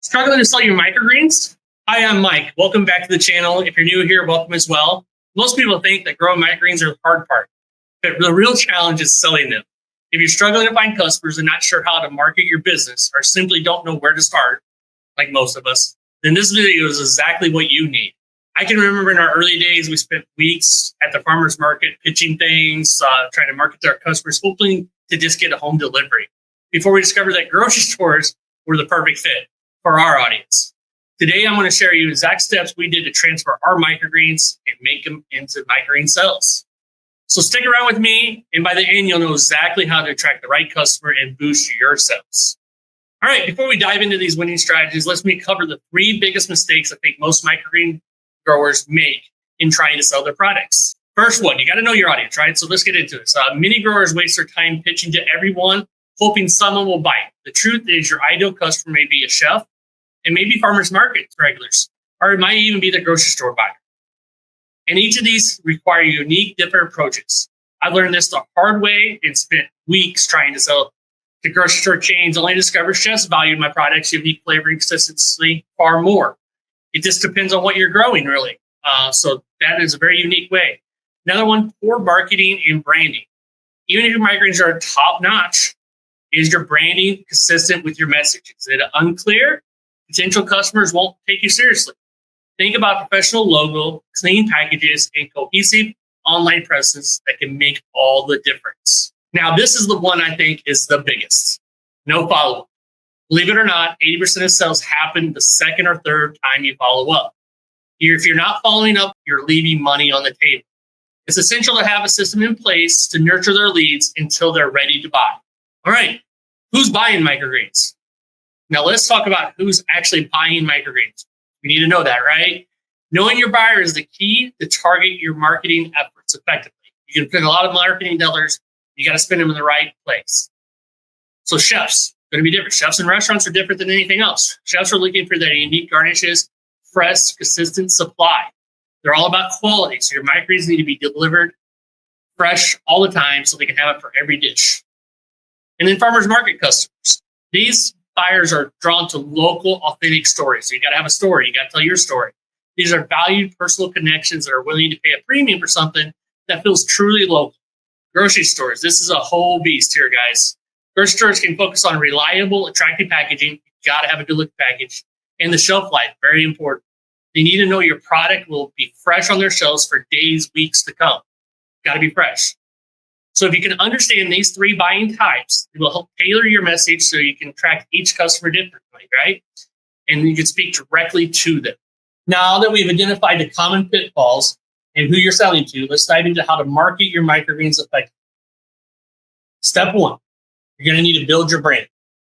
Struggling to sell your microgreens? Hi, I'm Mike. Welcome back to the channel. If you're new here, welcome as well. Most people think that growing microgreens are the hard part, but the real challenge is selling them. If you're struggling to find customers and not sure how to market your business or simply don't know where to start, like most of us, then this video is exactly what you need. I can remember in our early days, we spent weeks at the farmer's market pitching things, trying to market to our customers, hoping to just get a home delivery before we discovered that grocery stores were the perfect fit for our audience. Today, I'm going to share you exact steps we did to transfer our microgreens and make them into microgreen sales. So stick around with me, and by the end, you'll know exactly how to attract the right customer and boost your sales. All right, before we dive into these winning strategies, let's cover the 3 biggest mistakes I think most microgreen growers make in trying to sell their products. First one, you got to know your audience, right? So let's get into this. Many growers waste their time pitching to everyone, hoping someone will bite. The truth is your ideal customer may be a chef, and maybe farmers market regulars, or it might even be the grocery store buyer. And each of these require unique, different approaches. I learned this the hard way and spent weeks trying to sell to grocery store chains, only to discover chefs valued my product's unique flavor and consistency far more. It just depends on what you're growing, really. So that is a very unique way. Another one, poor marketing and branding. Even if your microgreens are top-notch, is your branding consistent with your message? Is it unclear? Potential customers won't take you seriously. Think about professional logo, clean packages, and cohesive online presence that can make all the difference. Now, this is the one I think is the biggest. No follow-up. Believe it or not, 80% of sales happen the second or third time you follow up. If you're not following up, you're leaving money on the table. It's essential to have a system in place to nurture their leads until they're ready to buy. All right, who's buying microgreens? Now let's talk about who's actually buying microgreens. We need to know that, right? Knowing your buyer is the key to target your marketing efforts effectively. You can spend a lot of marketing dollars. You got to spend them in the right place. So chefs, going to be different. Chefs and restaurants are different than anything else. Chefs are looking for their unique garnishes, fresh, consistent supply. They're all about quality. So your microgreens need to be delivered fresh all the time so they can have it for every dish. And then farmers market customers. These buyers are drawn to local, authentic stories. So you got to have a story. You got to tell your story. These are valued personal connections that are willing to pay a premium for something that feels truly local. Grocery stores. This is a whole beast here, guys. Grocery stores can focus on reliable, attractive packaging. You got to have a good look package. And the shelf life, very important. They need to know your product will be fresh on their shelves for days, weeks to come. Got to be fresh. So if you can understand these 3 buying types, it will help tailor your message so you can track each customer differently, right? And you can speak directly to them. Now that we've identified the common pitfalls and who you're selling to, let's dive into how to market your microgreens effectively. Step 1, you're going to need to build your brand.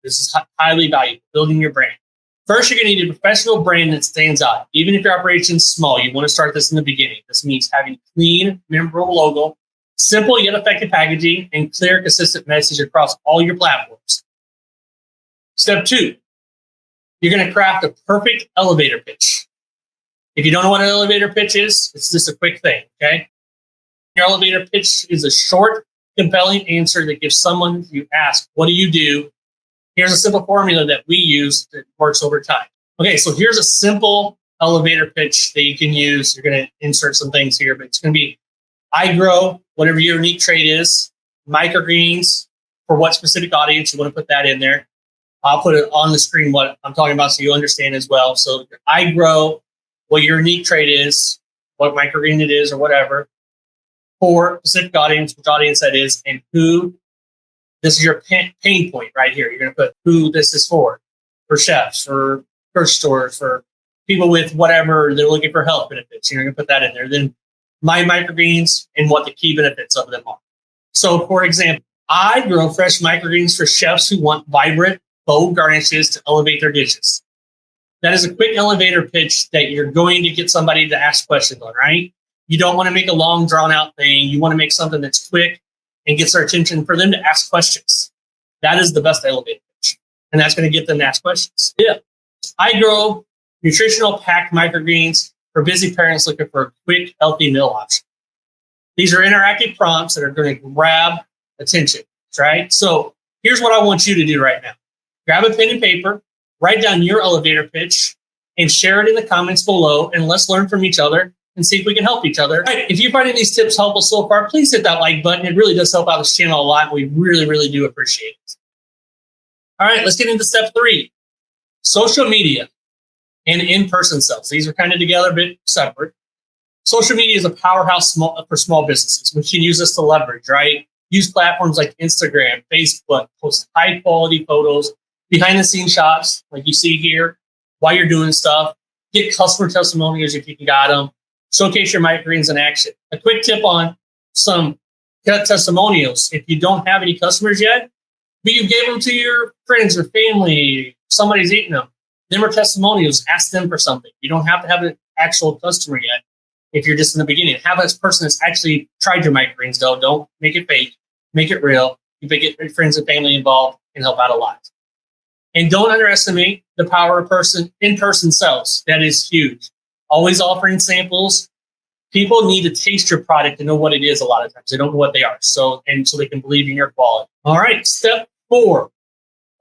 This is highly valuable, building your brand. First, you're going to need a professional brand that stands out. Even if your operation's small, you want to start this in the beginning. This means having a clean, memorable logo, simple yet effective packaging, and clear, consistent message across all your platforms. Step 2, you're going to craft a perfect elevator pitch. If you don't know what an elevator pitch is, it's just a quick thing, okay? Your elevator pitch is a short, compelling answer that gives someone you ask, what do you do? Here's a simple formula that we use that works over time. Okay, so here's a simple elevator pitch that you can use. You're going to insert some things here, but it's going to be, I grow whatever your unique trait is, microgreens for what specific audience you want to put that in there. I'll put it on the screen what I'm talking about so you understand as well. So I grow what your unique trait is, what microgreen it is or whatever, for specific audience, which audience that is, and who. This is your pain point right here. You're going to put who this is for chefs, for grocery stores, for people with whatever, they're looking for health benefits. You're going to put that in there. Then my microgreens and what the key benefits of them are. So, for example, I grow fresh microgreens for chefs who want vibrant, bold garnishes to elevate their dishes. That is a quick elevator pitch that you're going to get somebody to ask questions on, right? You don't want to make a long, drawn-out thing. You want to make something that's quick and gets their attention for them to ask questions. That is the best elevator pitch. And that's going to get them to ask questions. Yeah. I grow nutritional packed microgreens for busy parents looking for a quick, healthy meal option. These are interactive prompts that are going to grab attention, right? So here's what I want you to do right now. Grab a pen and paper. write down your elevator pitch and share it in the comments below, and let's learn from each other and see if we can help each other. All right, if you're finding these tips helpful so far, please hit that like button. It really does help out this channel a lot. We really, really do appreciate it. All right, let's get into step 3. Social media and in-person sales. These are kind of together, a bit separate. Social media is a powerhouse for small businesses. We can use this to leverage, right? Use platforms like Instagram, Facebook, post high-quality photos, behind-the-scenes shots like you see here while you're doing stuff. Get customer testimonials if you can got them. Showcase your microgreens in action. A quick tip on some testimonials. If you don't have any customers yet, but you gave them to your friends or family, somebody's eating them. Them are testimonials. Ask them for something. You don't have to have an actual customer yet if you're just in the beginning. Have this person that's actually tried your microgreens, though. Don't make it fake. Make it real. You can get your friends and family involved and help out a lot. And don't underestimate the power of in-person sales. That is huge. Always offering samples. People need to taste your product to know what it is a lot of times. They don't know what they are. So they can believe in your quality. All right, step 4.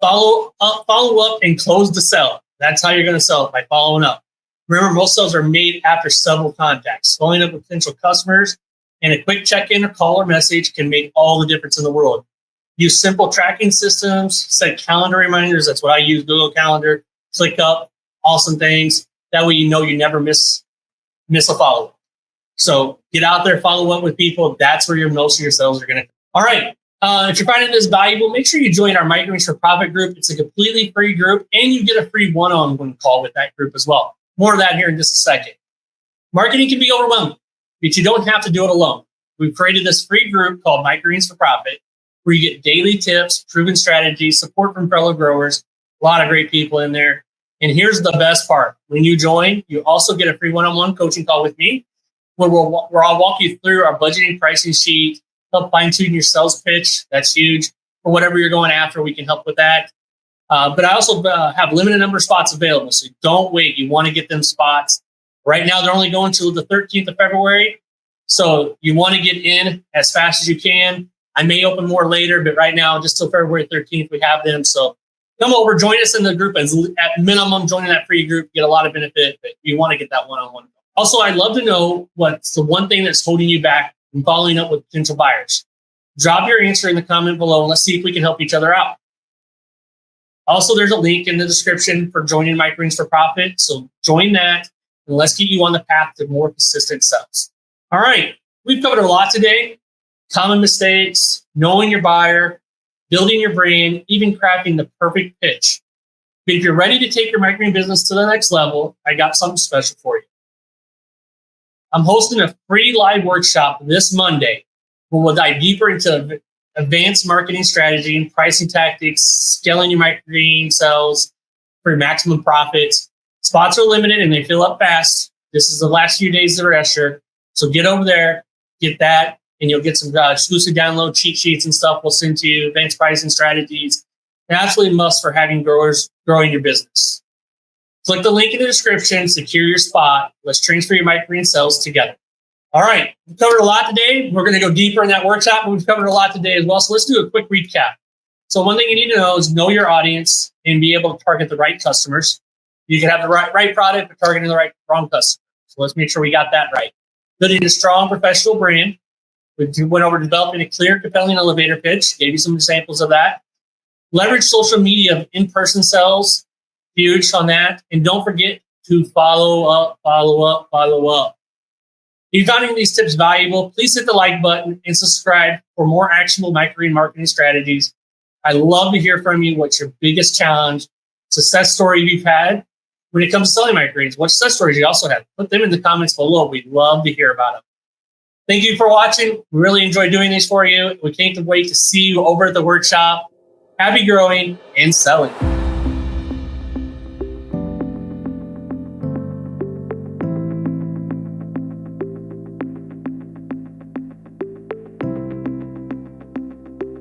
Follow up and close the sale. That's how you're going to sell it, by following up. Remember, most sales are made after several contacts. Following up with potential customers and a quick check-in or call or message can make all the difference in the world. Use simple tracking systems, set calendar reminders. That's what I use, Google Calendar. Click up, awesome things. That way you know you never miss a follow-up. So get out there, follow up with people. That's where most of your sales are going to. All right. If you're finding this valuable, make sure you join our Microgreens for Profit group. It's a completely free group, and you get a free one-on-one call with that group as well. More of that here in just a second. Marketing can be overwhelming, but you don't have to do it alone. We've created this free group called Microgreens for Profit, where you get daily tips, proven strategies, support from fellow growers, a lot of great people in there. And here's the best part. When you join, you also get a free one-on-one coaching call with me, where I'll walk you through our budgeting pricing sheet, help fine-tune your sales pitch. That's huge. For whatever you're going after, we can help with that. But I also have limited number of spots available, so don't wait. You want to get them spots. Right now, they're only going till the 13th of February, so you want to get in as fast as you can. I may open more later, but right now, just till February 13th, we have them. So come over, join us in the group. At minimum, joining that free group, get a lot of benefit, but you want to get that one-on-one. Also, I'd love to know what's the one thing that's holding you back from following up with potential buyers. Drop your answer in the comment below, and let's see if we can help each other out. Also, there's a link in the description for joining Microgreens for Profit. So join that, and let's get you on the path to more consistent sales. All right, we've covered a lot today. Common mistakes, knowing your buyer, building your brand, even crafting the perfect pitch. But if you're ready to take your microgreen business to the next level, I got something special for you. I'm hosting a free live workshop this Monday where we'll dive deeper into advanced marketing strategy and pricing tactics, scaling your microgreen sales for maximum profits. Spots are limited and they fill up fast. This is the last few days of the register. So get over there, get that, and you'll get some exclusive download cheat sheets and stuff we'll send to you, advanced pricing strategies. An absolute must for having growers growing your business. Click the link in the description, secure your spot. Let's transfer your microgreen sales together. All right, we've covered a lot today. We're going to go deeper in that workshop, but we've covered a lot today as well. So let's do a quick recap. So one thing you need to know is know your audience and be able to target the right customers. You can have the right product, but targeting the wrong customer. So let's make sure we got that right. Building a strong professional brand. We went over developing a clear, compelling elevator pitch. Gave you some examples of that. Leverage social media of in-person sales. Huge on that. And don't forget to follow up. If you found any of these tips valuable, please hit the like button and subscribe for more actionable microgreen marketing strategies. I love to hear from you. What's your biggest challenge, success story you've had when it comes to selling microgreens? What success stories you also have? Put them in the comments below. We'd love to hear about them. Thank you for watching. We really enjoy doing these for you. We can't wait to see you over at the workshop. Happy growing and selling.